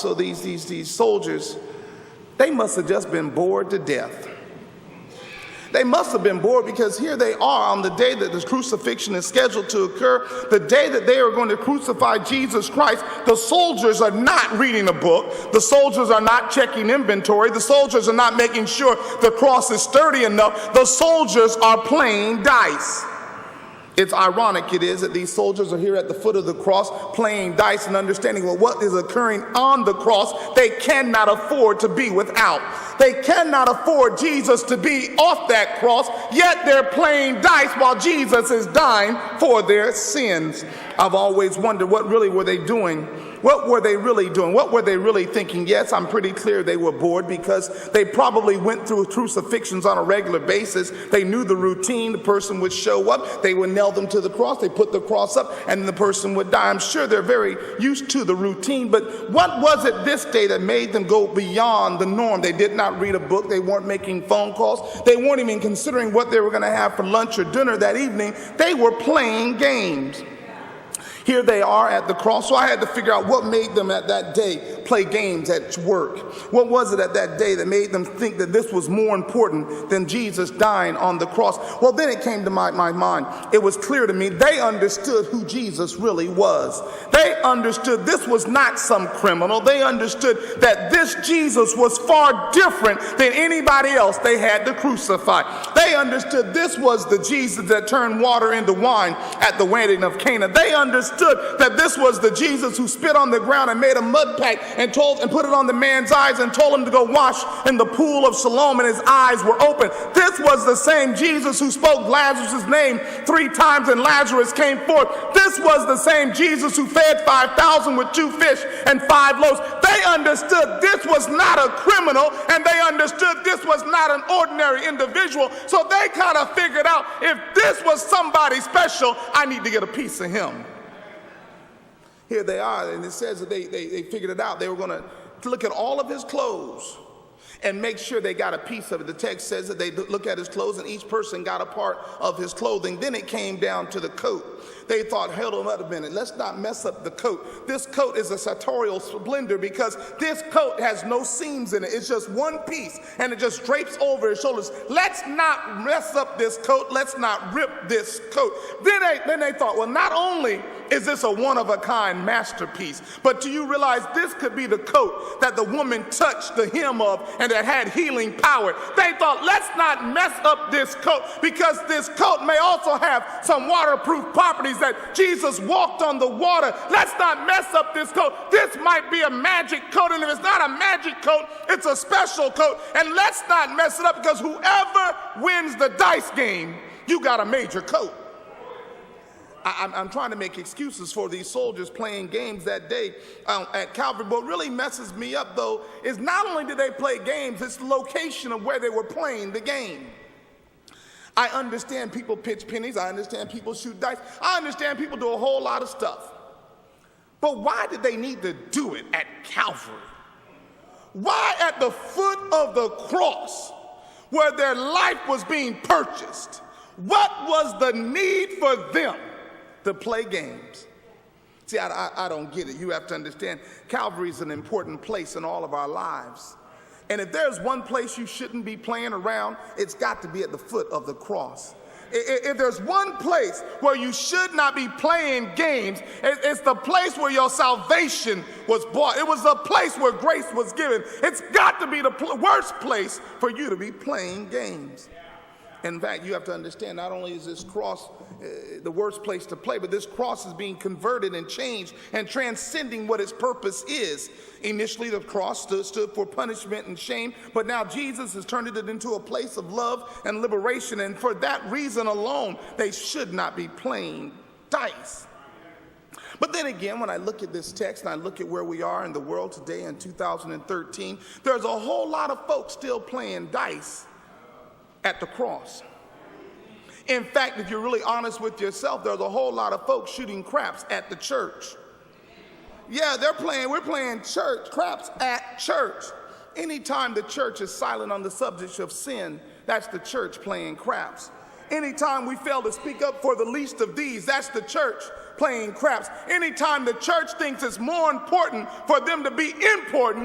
So these soldiers, they must have just been bored to death. They must have been bored, because here they are on the day that the crucifixion is scheduled to occur, the day that they are going to crucify Jesus Christ. The soldiers are not reading a book. The soldiers are not checking inventory. The soldiers are not making sure the cross is sturdy enough. The soldiers are playing dice. It's ironic, it is, that these soldiers are here at the foot of the cross playing dice and understanding, well, what is occurring on the cross they cannot afford to be without. They cannot afford Jesus to be off that cross, yet they're playing dice while Jesus is dying for their sins. I've always wondered, what really were they doing? What were they really doing? What were they really thinking? Yes, I'm pretty clear they were bored, because they probably went through crucifixions on a regular basis. They knew the routine. The person would show up, they would nail them to the cross, they put the cross up, and the person would die. I'm sure they're very used to the routine, but what was it this day that made them go beyond the norm? They did not read a book. They weren't making phone calls. They weren't even considering what they were going to have for lunch or dinner that evening. They were playing games. Here they are at the cross. So I had to figure out what made them at that day play games at work. What was it at that day that made them think that this was more important than Jesus dying on the cross? Well, then it came to my mind. It was clear to me they understood who Jesus really was. They understood this was not some criminal. They understood that this Jesus was far different than anybody else they had to crucify. They understood this was the Jesus that turned water into wine at the wedding of Cana. They understood that this was the Jesus who spit on the ground and made a mud pack and put it on the man's eyes and told him to go wash in the pool of Siloam, and his eyes were open. This was the same Jesus who spoke Lazarus' name 3 times and Lazarus came forth. This was the same Jesus who fed 5,000 with 2 fish and 5 loaves. They understood this was not a criminal, and they understood this was not an ordinary individual. So they kind of figured out, if this was somebody special, I need to get a piece of him. Here they are, and it says that they figured it out. They were going to look at all of his clothes and make sure they got a piece of it. The text says that they look at his clothes, and each person got a part of his clothing. Then it came down to the coat. They thought, hold on a minute, let's not mess up the coat. This coat is a sartorial splendor, because this coat has no seams in it. It's just one piece, and it just drapes over his shoulders. Let's not mess up this coat. Let's not rip this coat. Then they thought, well, not only is this a one-of-a-kind masterpiece, but do you realize this could be the coat that the woman touched the hem of and that had healing power? They thought, let's not mess up this coat, because this coat may also have some waterproof properties, that Jesus walked on the water. Let's not mess up this coat. This might be a magic coat, and if it's not a magic coat, it's a special coat. And let's not mess it up, because whoever wins the dice game, you got a major coat. I'm trying to make excuses for these soldiers playing games that day at Calvary. What really messes me up, though, is not only did they play games, it's the location of where they were playing the game. I understand people pitch pennies. I understand people shoot dice. I understand people do a whole lot of stuff. But why did they need to do it at Calvary? Why at the foot of the cross, where their life was being purchased? What was the need for them to play games? See, I don't get it. You have to understand, Calvary is an important place in all of our lives. And if there's one place you shouldn't be playing around, it's got to be at the foot of the cross. If there's one place where you should not be playing games, it's the place where your salvation was bought. It was the place where grace was given. It's got to be the worst place for you to be playing games. In fact, you have to understand, not only is this cross the worst place to play, but this cross is being converted and changed and transcending what its purpose is. Initially, the cross stood for punishment and shame, but now Jesus has turned it into a place of love and liberation, and for that reason alone, they should not be playing dice. But then again, when I look at this text and I look at where we are in the world today in 2013, there's a whole lot of folks still playing dice at the cross. In fact, if you're really honest with yourself, there's a whole lot of folks shooting craps at the church. Yeah, we're playing craps at church. Anytime the church is silent on the subject of sin, that's the church playing craps. Anytime we fail to speak up for the least of these, that's the church playing craps. Anytime the church thinks it's more important for them to be important